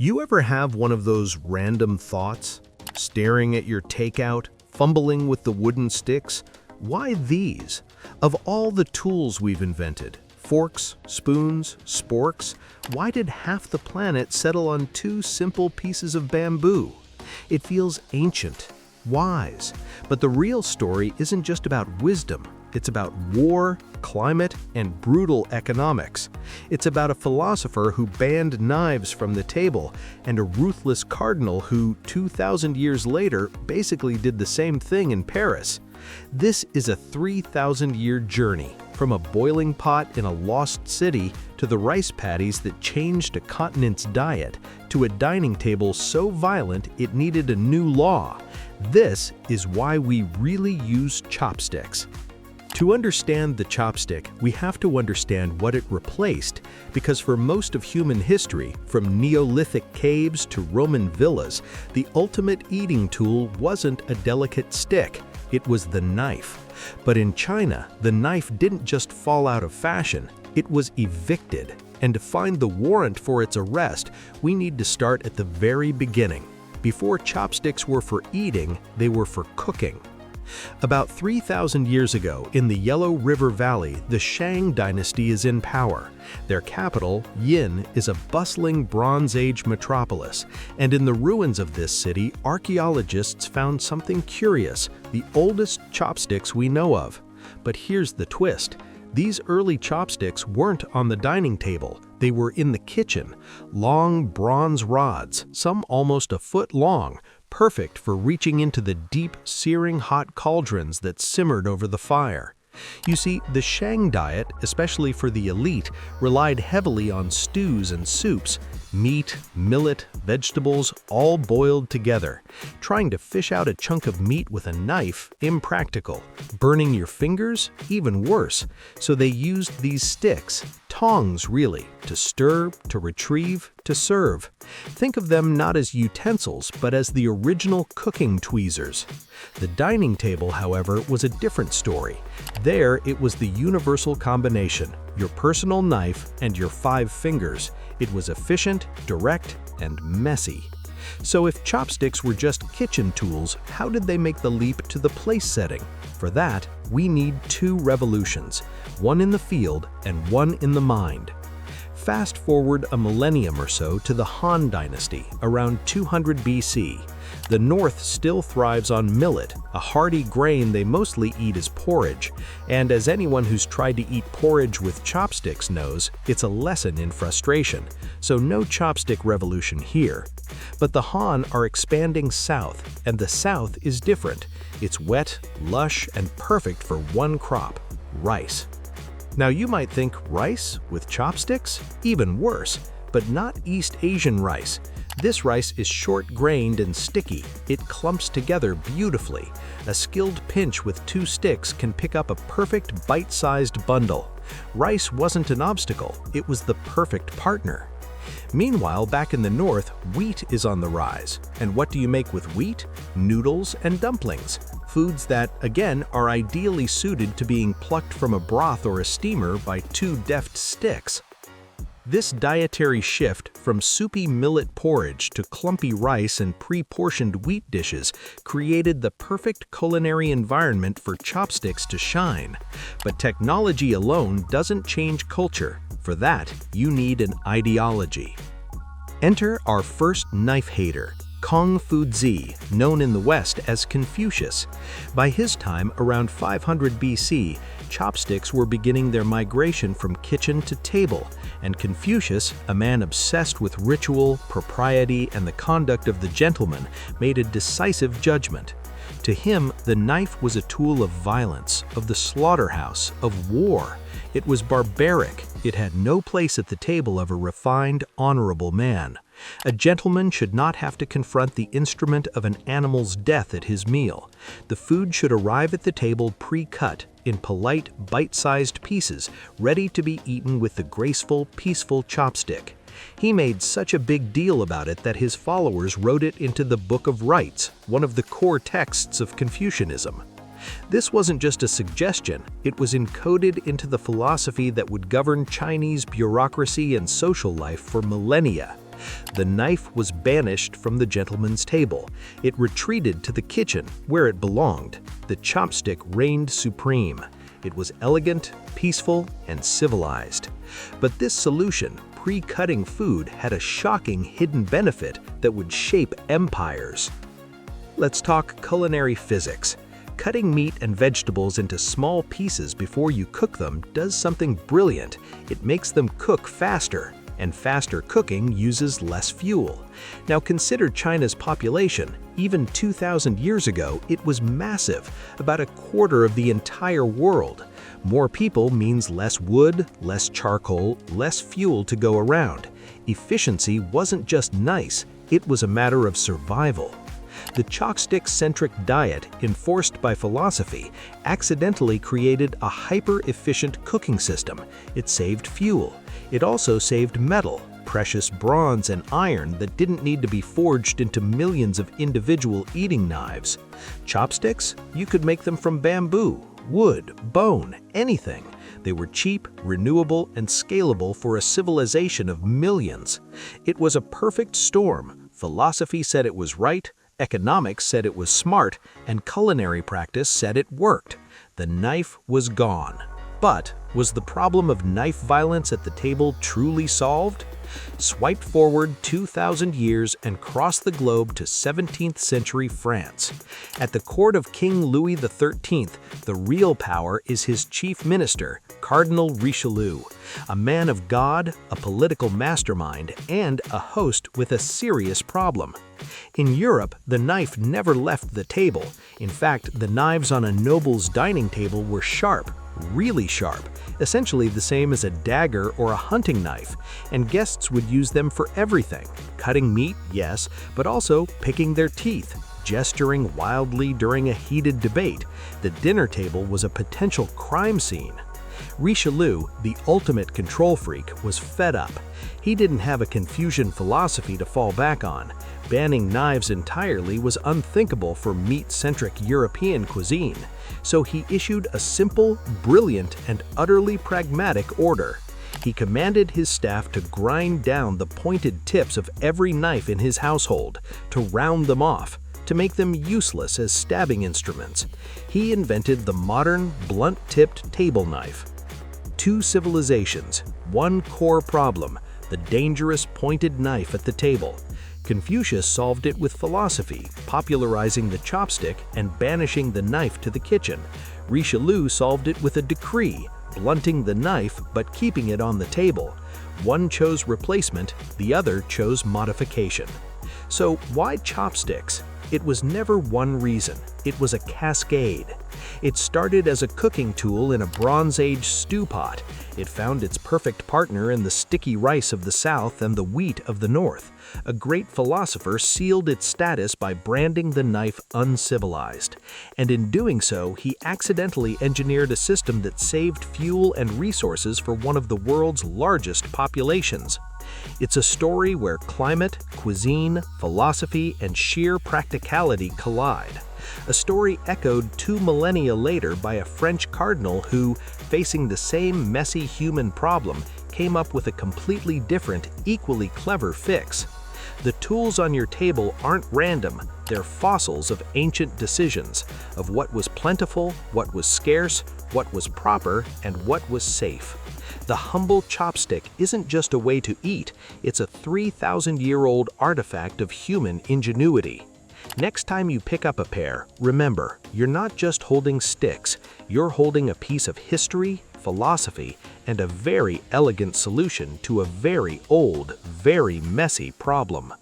You ever have one of those random thoughts? Staring at your takeout, fumbling with the wooden sticks? Why these? Of all the tools we've invented, forks, spoons, sporks, why did half the planet settle on two simple pieces of bamboo? It feels ancient, wise, but the real story isn't just about wisdom. It's about war, climate, and brutal economics. It's about a philosopher who banned knives from the table and a ruthless cardinal who, 2,000 years later, basically did the same thing in Paris. This is a 3,000-year journey, from a boiling pot in a lost city to the rice paddies that changed a continent's diet, to a dining table so violent it needed a new law. This is why we really use chopsticks. To understand the chopstick, we have to understand what it replaced, because for most of human history, from Neolithic caves to Roman villas, the ultimate eating tool wasn't a delicate stick, it was the knife. But in China, the knife didn't just fall out of fashion, it was evicted. And to find the warrant for its arrest, we need to start at the very beginning. Before chopsticks were for eating, they were for cooking. About 3,000 years ago, in the Yellow River Valley, the Shang dynasty is in power. Their capital, Yin, is a bustling Bronze Age metropolis, and in the ruins of this city, archaeologists found something curious, the oldest chopsticks we know of. But here's the twist. These early chopsticks weren't on the dining table, they were in the kitchen. Long bronze rods, some almost a foot long, perfect for reaching into the deep, searing hot cauldrons that simmered over the fire. You see, the Shang diet, especially for the elite, relied heavily on stews and soups, meat, millet, vegetables, all boiled together. Trying to fish out a chunk of meat with a knife, impractical. Burning your fingers, even worse. So they used these sticks, tongs really, to stir, to retrieve, to serve. Think of them not as utensils, but as the original cooking tweezers. The dining table, however, was a different story. There, it was the universal combination, your personal knife and your 5 fingers. It was efficient, direct, and messy. So if chopsticks were just kitchen tools, how did they make the leap to the place setting? For that, we need 2 revolutions, one in the field and one in the mind. Fast forward a millennium or so to the Han Dynasty, around 200 BC. The North still thrives on millet, a hearty grain they mostly eat as porridge. And as anyone who's tried to eat porridge with chopsticks knows, it's a lesson in frustration. So no chopstick revolution here. But the Han are expanding south, and the South is different. It's wet, lush, and perfect for one crop, rice. Now you might think rice with chopsticks? Even worse, but not East Asian rice. This rice is short-grained and sticky. It clumps together beautifully. A skilled pinch with 2 sticks can pick up a perfect bite-sized bundle. Rice wasn't an obstacle, it was the perfect partner. Meanwhile, back in the north, wheat is on the rise. And what do you make with wheat? Noodles and dumplings. Foods that, again, are ideally suited to being plucked from a broth or a steamer by 2 deft sticks. This dietary shift from soupy millet porridge to clumpy rice and pre-portioned wheat dishes created the perfect culinary environment for chopsticks to shine. But technology alone doesn't change culture. For that, you need an ideology. Enter our first knife hater, Kong Fuzi, known in the West as Confucius. By his time, around 500 BC, chopsticks were beginning their migration from kitchen to table, and Confucius, a man obsessed with ritual, propriety, and the conduct of the gentleman, made a decisive judgment. To him, the knife was a tool of violence, of the slaughterhouse, of war. It was barbaric. It had no place at the table of a refined, honorable man. A gentleman should not have to confront the instrument of an animal's death at his meal. The food should arrive at the table pre-cut, in polite, bite-sized pieces, ready to be eaten with the graceful, peaceful chopstick. He made such a big deal about it that his followers wrote it into the Book of Rites, one of the core texts of Confucianism. This wasn't just a suggestion, it was encoded into the philosophy that would govern Chinese bureaucracy and social life for millennia. The knife was banished from the gentleman's table. It retreated to the kitchen, where it belonged. The chopstick reigned supreme. It was elegant, peaceful, and civilized. But this solution, pre-cutting food, had a shocking hidden benefit that would shape empires. Let's talk culinary physics. Cutting meat and vegetables into small pieces before you cook them does something brilliant. It makes them cook faster, and faster cooking uses less fuel. Now consider China's population. Even 2,000 years ago, it was massive, about a quarter of the entire world. More people means less wood, less charcoal, less fuel to go around. Efficiency wasn't just nice, it was a matter of survival. The chopstick-centric diet, enforced by philosophy, accidentally created a hyper-efficient cooking system. It saved fuel. It also saved metal, precious bronze and iron that didn't need to be forged into millions of individual eating knives. Chopsticks? You could make them from bamboo, wood, bone, anything. They were cheap, renewable, and scalable for a civilization of millions. It was a perfect storm. Philosophy said it was right, economics said it was smart, and culinary practice said it worked. The knife was gone. But was the problem of knife violence at the table truly solved? Swipe forward 2,000 years and cross the globe to 17th century France. At the court of King Louis XIII, the real power is his chief minister, Cardinal Richelieu, a man of God, a political mastermind, and a host with a serious problem. In Europe, the knife never left the table. In fact, the knives on a noble's dining table were sharp, really sharp, essentially the same as a dagger or a hunting knife, and guests would use them for everything. Cutting meat, yes, but also picking their teeth, gesturing wildly during a heated debate. The dinner table was a potential crime scene. Richelieu, the ultimate control freak, was fed up. He didn't have a Confucian philosophy to fall back on. Banning knives entirely was unthinkable for meat-centric European cuisine, so he issued a simple, brilliant, and utterly pragmatic order. He commanded his staff to grind down the pointed tips of every knife in his household, to round them off, to make them useless as stabbing instruments. He invented the modern, blunt-tipped table knife. Two civilizations, one core problem, the dangerous pointed knife at the table. Confucius solved it with philosophy, popularizing the chopstick and banishing the knife to the kitchen. Richelieu solved it with a decree, blunting the knife but keeping it on the table. One chose replacement, the other chose modification. So why chopsticks? It was never one reason. It was a cascade. It started as a cooking tool in a Bronze Age stew pot. It found its perfect partner in the sticky rice of the South and the wheat of the North. A great philosopher sealed its status by branding the knife uncivilized. And in doing so, he accidentally engineered a system that saved fuel and resources for one of the world's largest populations. It's a story where climate, cuisine, philosophy, and sheer practicality collide. A story echoed 2 millennia later by a French cardinal who, facing the same messy human problem, came up with a completely different, equally clever fix. The tools on your table aren't random, they're fossils of ancient decisions, of what was plentiful, what was scarce, what was proper, and what was safe. The humble chopstick isn't just a way to eat, it's a 3,000-year-old artifact of human ingenuity. Next time you pick up a pair, remember, you're not just holding sticks, you're holding a piece of history, philosophy, and a very elegant solution to a very old, very messy problem.